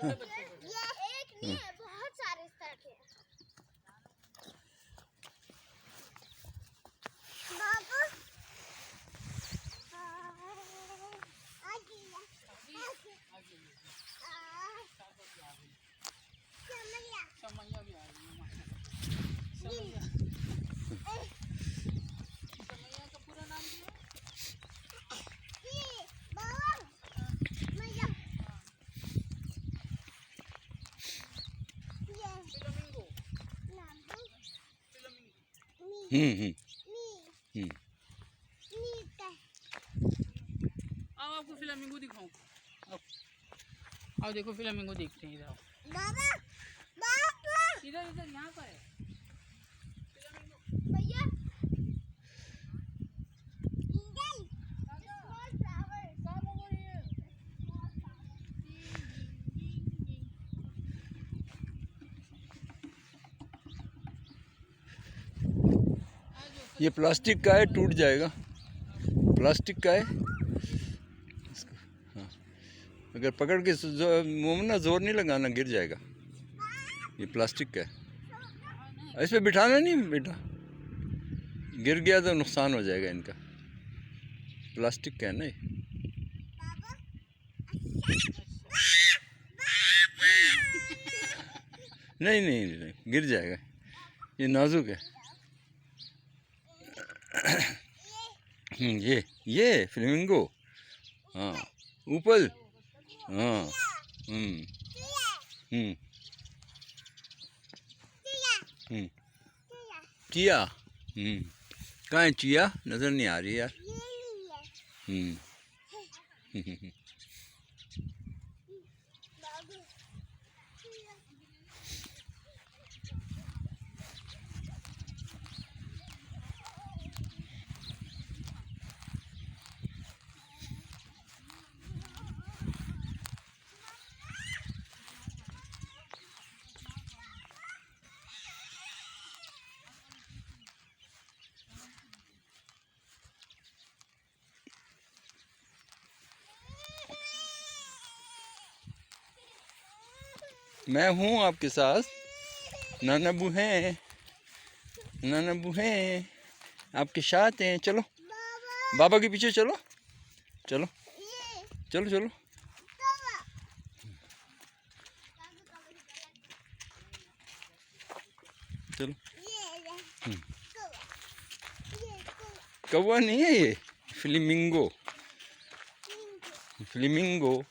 छोटे बच्चे को। ये एक नहीं है, बहुत सारे इस तरह के। बाबू समैया भी आ गई है। समैया का पूरा नाम क्या है? फ्लेमिंगो। आओ आपको फ्लेमिंगो दिखाऊं। आओ देखो फ्लेमिंगो देखते हैं। इधर इधर इधर यहाँ का है भैया। ये प्लास्टिक का है, टूट जाएगा। प्लास्टिक का है। हाँ, अगर पकड़ के मुँह में ना जोर नहीं लगाना, गिर जाएगा। ये प्लास्टिक का है, इस पे बिठाना नहीं बेटा, गिर गया तो नुकसान हो जाएगा इनका। प्लास्टिक का है ना ये। नहीं नहीं नहीं, गिर जाएगा, ये नाजुक है। ये फ्लेमिंगो। हाँ, ऊपर। हाँ। हम्म। चिया। कहाँ है चिया? नजर नहीं आ रही यार। मैं हूँ आपके साथ। नाना बू हैं, नाना बू हैं, आपके साथ हैं। चलो बाबा के पीछे चलो, चलो चलो चलो। चलो। कौवा नहीं है ये, फ्लेमिंगो। फ्लेमिंगो।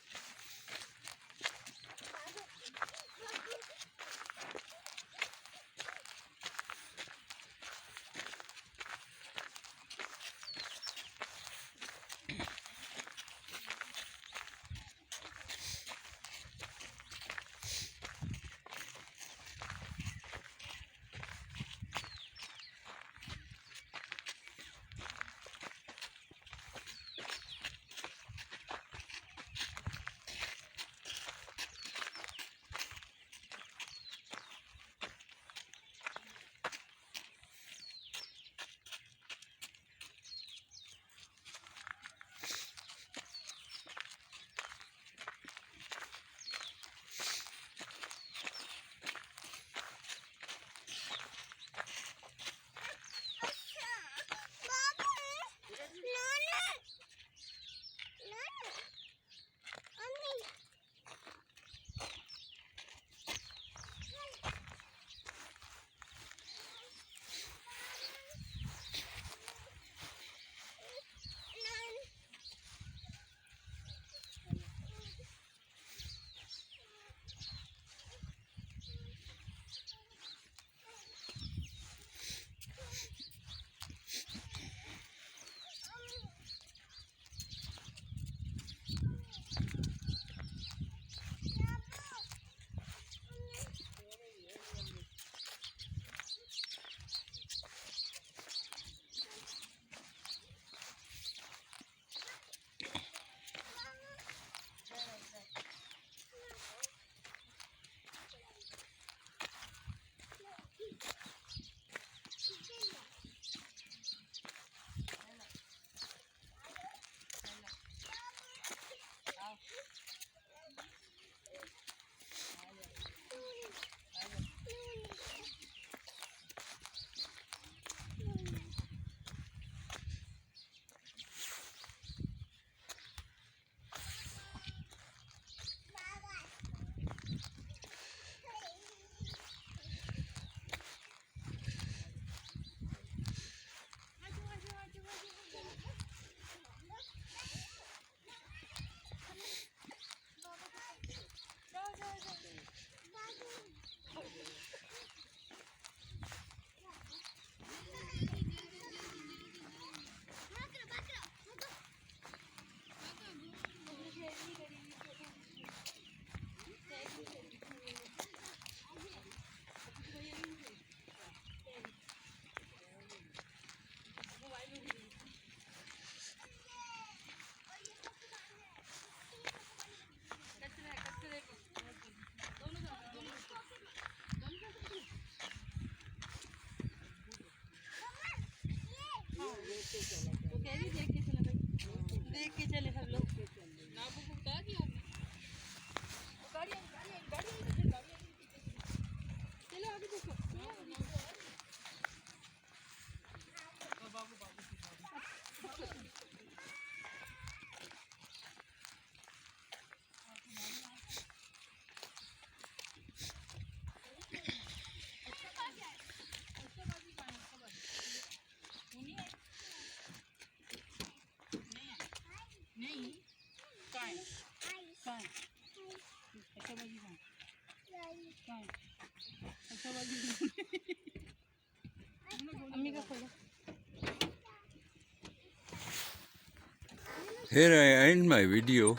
के चले सब लोग नाबू को बता दिया आपने गाड़ी आई चलो आगे देखो बाबू नहीं काय काय अच्छा बाजी काय अच्छा बाजी अम्मी का खोलो Here I end my video.